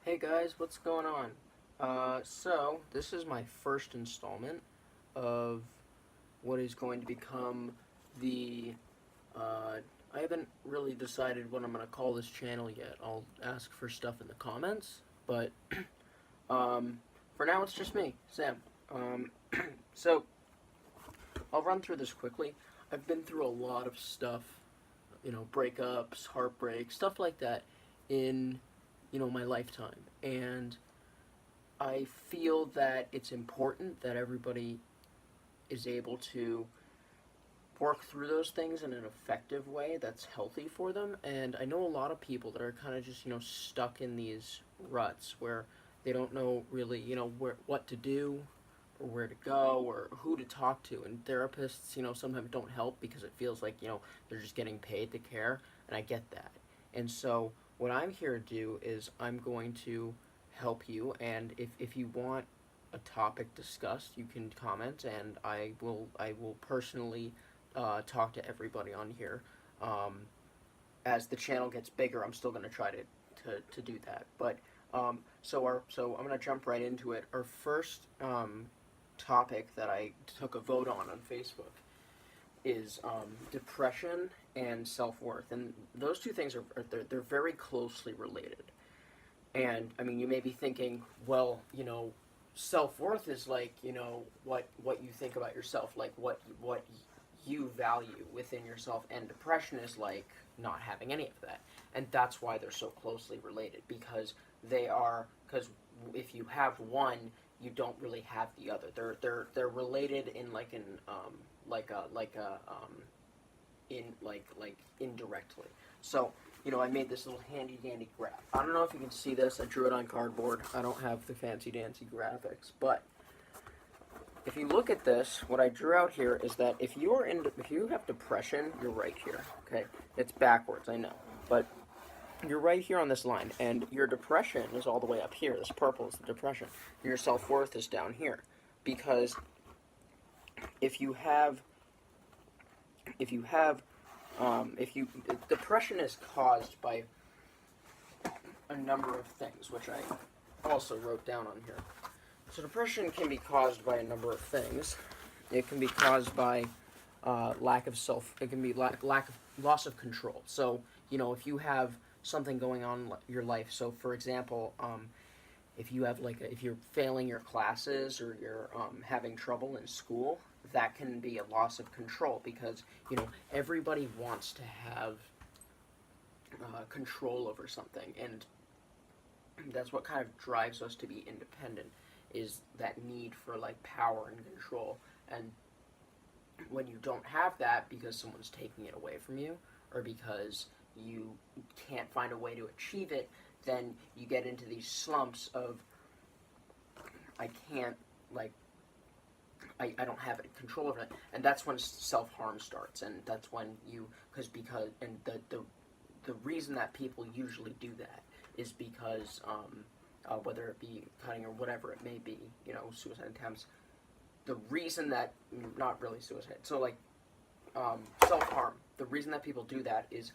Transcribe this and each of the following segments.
Hey guys, what's going on? So this is my first installment of what is going to become the. I haven't really decided what I'm going to call this channel yet. I'll ask for stuff in the comments, but um, for now it's just me, Sam. Um, so I'll run through this quickly. I've been through a lot of stuff, breakups, heartbreak, stuff like that in, my lifetime. And I feel that it's important that everybody is able to work through those things in an effective way that's healthy for them. And I know a lot of people that are kind of just, stuck in these ruts where they don't know really, what to do or where to go or who to talk to. And therapists, sometimes don't help because it feels like, they're just getting paid to care. And I get that. And so what I'm here to do is I'm going to help you. And if you want a topic discussed, you can comment, and I will personally talk to everybody on here. Um, as the channel gets bigger, I'm still going to try to do that. But so I'm going to jump right into it. Our first topic that I took a vote on Facebook is depression and self worth, and those two things they're very closely related. And I mean, you may be thinking, well, self worth is like what you think about yourself, like what you value within yourself, and depression is like not having any of that. And that's why they're so closely related, because if you have one, you don't really have the other. They're related in like indirectly. So I made this little handy dandy graph. I don't know if you can see this. I drew it on cardboard. I don't have the fancy dancy graphics, but if you look at this, what I drew out here is that if you have depression, you're right here. Okay, it's backwards, I know, but you're right here on this line, and your depression is all the way up here. This purple is the depression. Your self worth is down here, because if you have if you have if you depression is caused by a number of things, which I also wrote down on here. So depression can be caused by a number of things. It can be caused by lack of self. It can be lack of loss of control. So if you have something going on in your life. So for example, if you have if you're failing your classes or you're having trouble in school, that can be a loss of control, because everybody wants to have control over something, and that's what kind of drives us to be independent, is that need for power and control. And when you don't have that because someone's taking it away from you, or because you can't find a way to achieve it, then you get into these slumps of I can't I don't have control over it, and that's when self-harm starts. And that's when the reason that people usually do that is because whether it be cutting or whatever it may be, suicide attempts. The reason that not really suicide, so self-harm. The reason that people do that is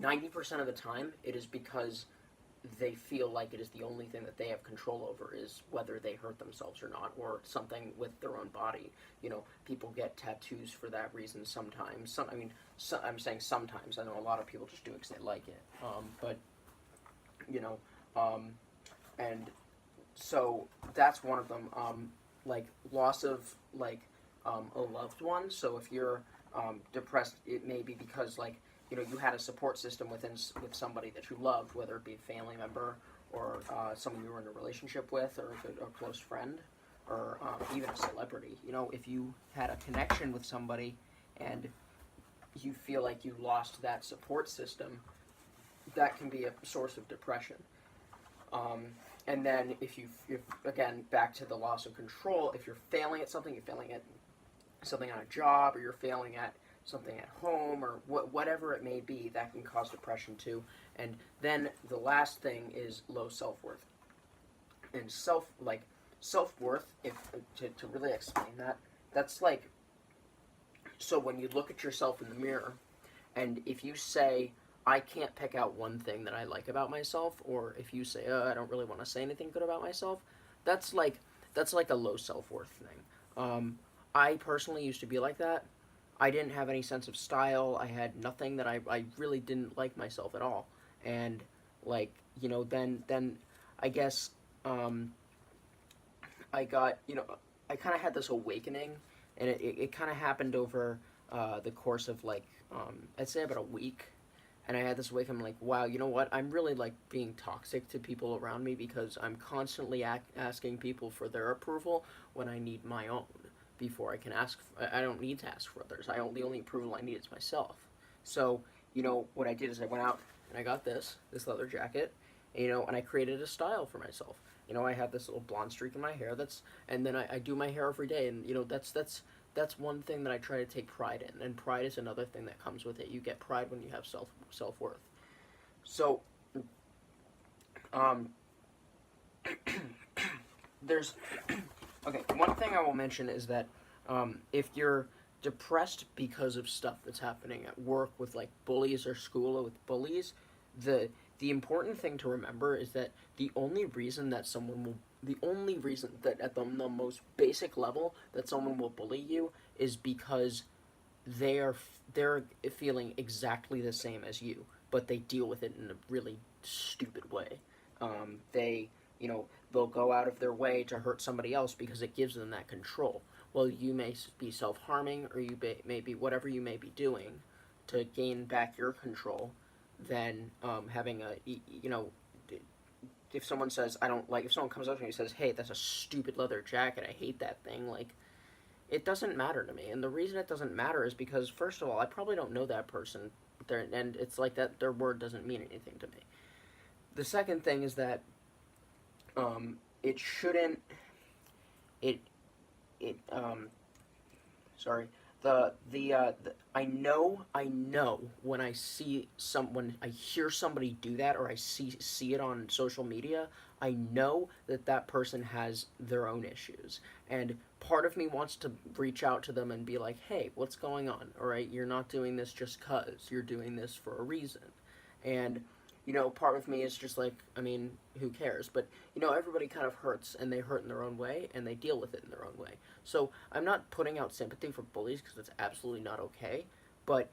90% of the time it is because they feel like it is the only thing that they have control over, is whether they hurt themselves or not, or something with their own body. People get tattoos for that reason sometimes. I'm saying sometimes. I know a lot of people just do it because they like it. But and so that's one of them. Loss of a loved one. So if you're depressed, it may be because you had a support system with somebody that you loved, whether it be a family member or someone you were in a relationship with, or a close friend, or even a celebrity. If you had a connection with somebody and you feel like you lost that support system, that can be a source of depression. And then if again, back to the loss of control, if you're failing at something, you're failing at something on a job, or you're failing at something at home, or whatever it may be, that can cause depression too. And then the last thing is low self-worth. And self-worth, if to really explain that, that's so when you look at yourself in the mirror, and if you say, I can't pick out one thing that I like about myself, or if you say, I don't really want to say anything good about myself, that's like that's like a low self-worth thing. Um, I personally used to be like that. I didn't have any sense of style. I had nothing that I really didn't like myself at all. And like, then I guess um, I got, I kind of had this awakening, and it kind of happened over the course of like, I'd say about a week. And I had this awakening, I'm like, wow, you know what? I'm really like being toxic to people around me because I'm constantly asking people for their approval when I need my own. Before I can ask, I don't need to ask for others. The only approval I need is myself. So, what I did is I went out and I got this leather jacket, and I created a style for myself. I have this little blonde streak in my hair. And then I do my hair every day, and that's one thing that I try to take pride in, and pride is another thing that comes with it. You get pride when you have self worth. So, um, there's okay. One thing I will mention is that if you're depressed because of stuff that's happening at work with like bullies or school or with bullies, the the important thing to remember is that the only reason that at the most basic level that someone will bully you is because they're feeling exactly the same as you, but they deal with it in a really stupid way. They they'll go out of their way to hurt somebody else because it gives them that control. Well, you may be self harming, or may be whatever you may be doing to gain back your control. Then having a if someone says I don't like if someone comes up to me and says, hey, that's a stupid leather jacket, I hate that thing, like it doesn't matter to me. And the reason it doesn't matter is because, first of all, I probably don't know that person, and it's like that their word doesn't mean anything to me. The second thing is that it shouldn't it it sorry the I know when I hear somebody do that, or I see it on social media. I know that that person has their own issues, and part of me wants to reach out to them and be like, hey, what's going on? All right, you're not doing this just cuz you're doing this for a reason. And part of me is just like, I mean, who cares? But everybody kind of hurts, and they hurt in their own way, and they deal with it in their own way. So I'm not putting out sympathy for bullies because it's absolutely not okay. But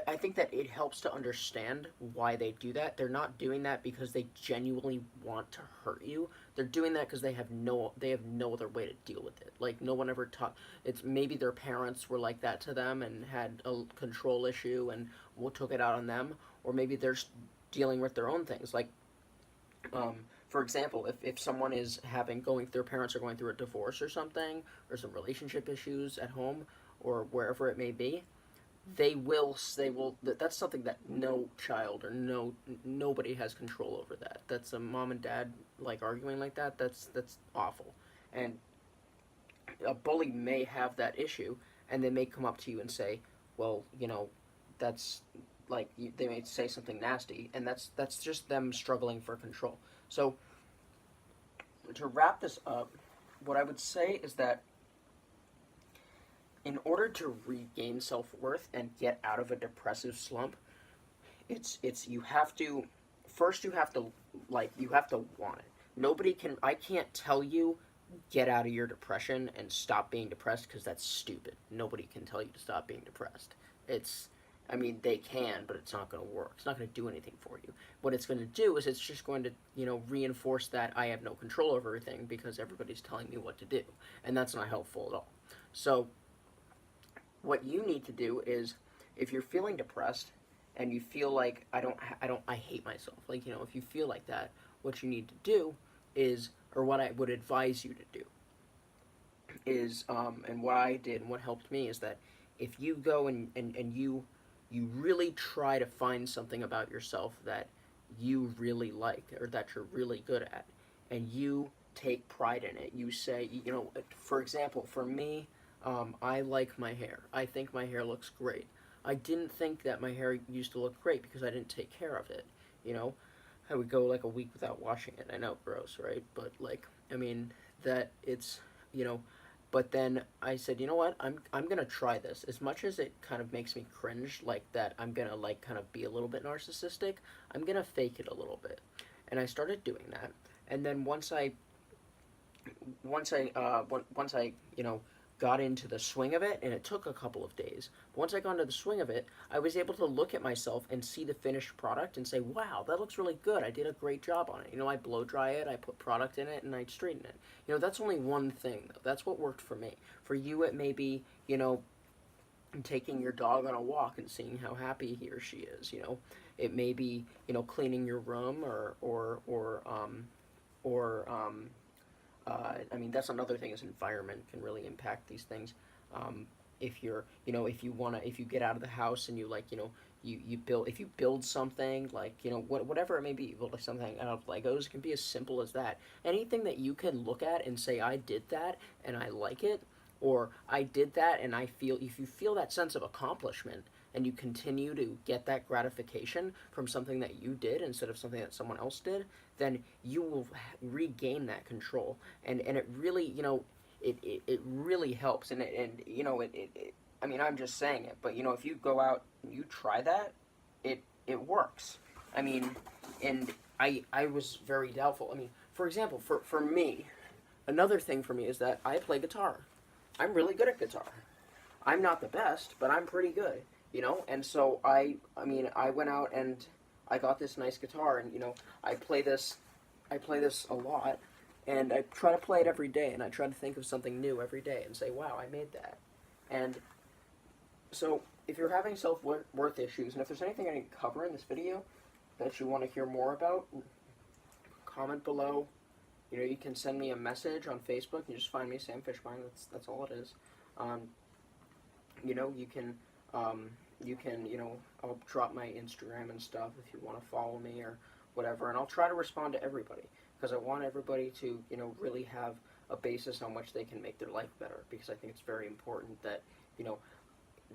I think that it helps to understand why they do that. They're not doing that because they genuinely want to hurt you. They're doing that because they have no other way to deal with it. Like no one ever taught. It's maybe their parents were like that to them and had a control issue and took it out on them, or maybe they're dealing with their own things. Like, for example, if someone is their parents are going through a divorce or something, or some relationship issues at home or wherever it may be, that's something that no child or nobody has control over. That's a mom and dad like arguing like that. That's awful. And a bully may have that issue, and they may come up to you and say, well, that's like they may say something nasty, and that's just them struggling for control. So to wrap this up, what I would say is that in order to regain self-worth and get out of a depressive slump, it's you have to first you have to want it. I can't tell you get out of your depression and stop being depressed, because that's stupid. Nobody can tell you to stop being depressed. I mean, they can, but it's not going to work. It's not going to do anything for you. What it's going to do is it's just going to, reinforce that I have no control over everything because everybody's telling me what to do. And that's not helpful at all. So, what you need to do is, if you're feeling depressed and you feel like I hate myself, like, if you feel like that, what you need to do is, or what I would advise you to do is, and what I did and what helped me is that if you go and you really try to find something about yourself that you really like or that you're really good at, and you take pride in it. You say, for example, for me, I like my hair. I think my hair looks great. I didn't think that my hair used to look great because I didn't take care of it. I would go like a week without washing it. I know, gross, right? But like, I mean, that it's, you know, But then I said, you know what? I'm gonna try this. As much as it kind of makes me cringe, like that, I'm gonna like kind of be a little bit narcissistic. I'm gonna fake it a little bit, and I started doing that. And then once I got into the swing of it, and it took a couple of days. But once I got into the swing of it, I was able to look at myself and see the finished product and say, wow, that looks really good. I did a great job on it. I blow dry it, I put product in it, and I straighten it. That's only one thing, though. That's what worked for me. For you, it may be, taking your dog on a walk and seeing how happy he or she is. It may be, cleaning your room I mean, that's another thing, is environment can really impact these things. If you're, if you get out of the house and you build, if you build something like, whatever it may be, you build something out of Legos, it can be as simple as that. Anything that you can look at and say, I did that and I like it, or I did that and if you feel that sense of accomplishment, and you continue to get that gratification from something that you did instead of something that someone else did, then you will regain that control. And it really, it really helps. I mean, I'm just saying it, but if you go out and you try that, it works. I mean, and I was very doubtful. I mean, for example, for me, another thing for me is that I play guitar. I'm really good at guitar. I'm not the best, but I'm pretty good. And so I went out and I got this nice guitar, and I play this a lot, and I try to play it every day, and I try to think of something new every day and say, wow, I made that. And so if you're having self-worth issues, and if there's anything I can cover in this video that you want to hear more about, comment below. You can send me a message on Facebook. You just find me, Sam Fishbein. That's all it is. You can, I'll drop my Instagram and stuff if you want to follow me or whatever, and I'll try to respond to everybody, because I want everybody to, really have a basis on which they can make their life better, because I think it's very important that,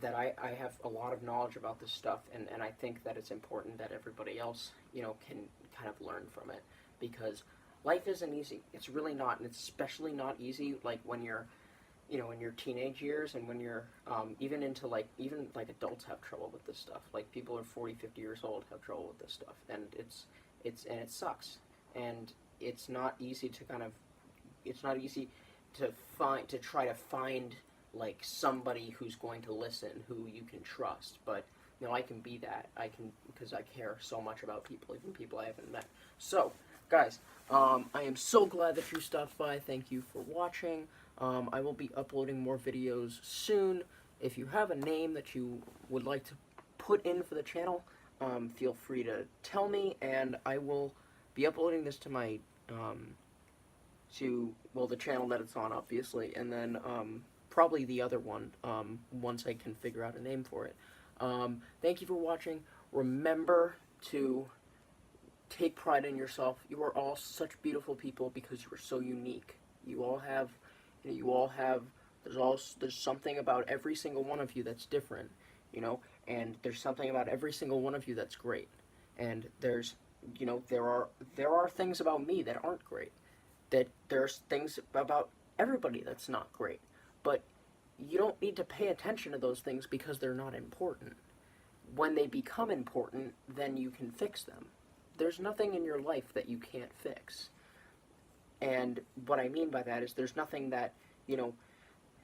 that I have a lot of knowledge about this stuff, and I think that it's important that everybody else, can kind of learn from it, because life isn't easy. It's really not, and it's especially not easy, like, when you're in your teenage years, and when you're, even adults have trouble with this stuff. Like, people are 40, 50 years old have trouble with this stuff, and it sucks. And it's not easy to try to find, like, somebody who's going to listen, who you can trust. But, I can be that. Because I care so much about people, even people I haven't met. So, guys, I am so glad that you stopped by. Thank you for watching. I will be uploading more videos soon. If you have a name that you would like to put in for the channel, feel free to tell me, and I will be uploading this to my, the channel that it's on, obviously, and then, probably the other one, once I can figure out a name for it. Thank you for watching. Remember to take pride in yourself. You are all such beautiful people because you are so unique. You all have, there's something about every single one of you that's different, and there's something about every single one of you that's great. And there are things about me that aren't great. That there's things about everybody that's not great. But you don't need to pay attention to those things because they're not important. When they become important, then you can fix them. There's nothing in your life that you can't fix. And what I mean by that is there's nothing that,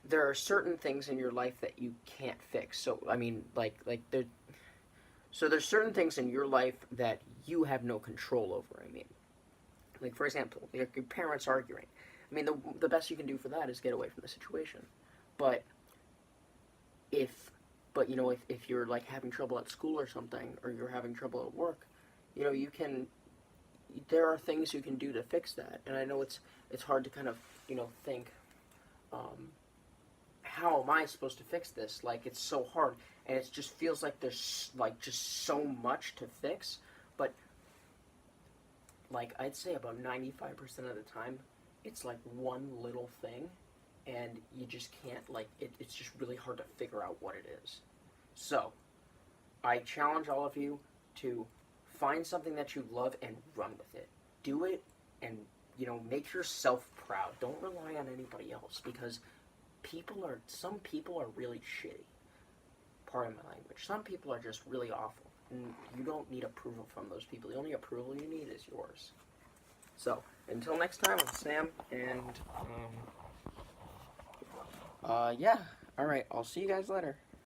there are certain things in your life that you can't fix. So, I mean, so there's certain things in your life that you have no control over, I mean. Like, for example, your parents arguing. I mean, the best you can do for that is get away from the situation. But if you're, like, having trouble at school or something, or you're having trouble at work, there are things you can do to fix that. And I know it's hard to kind of, think, how am I supposed to fix this? Like, it's so hard, and it just feels like there's, like, just so much to fix. But, like, I'd say about 95% of the time, it's, like, one little thing, and you just can't, like, it's just really hard to figure out what it is. So, I challenge all of you to find something that you love and run with it. Do it, and, make yourself proud. Don't rely on anybody else, because some people are really shitty. Pardon my language. Some people are just really awful. And you don't need approval from those people. The only approval you need is yours. So, until next time, I'm Sam, and, yeah. Alright, I'll see you guys later.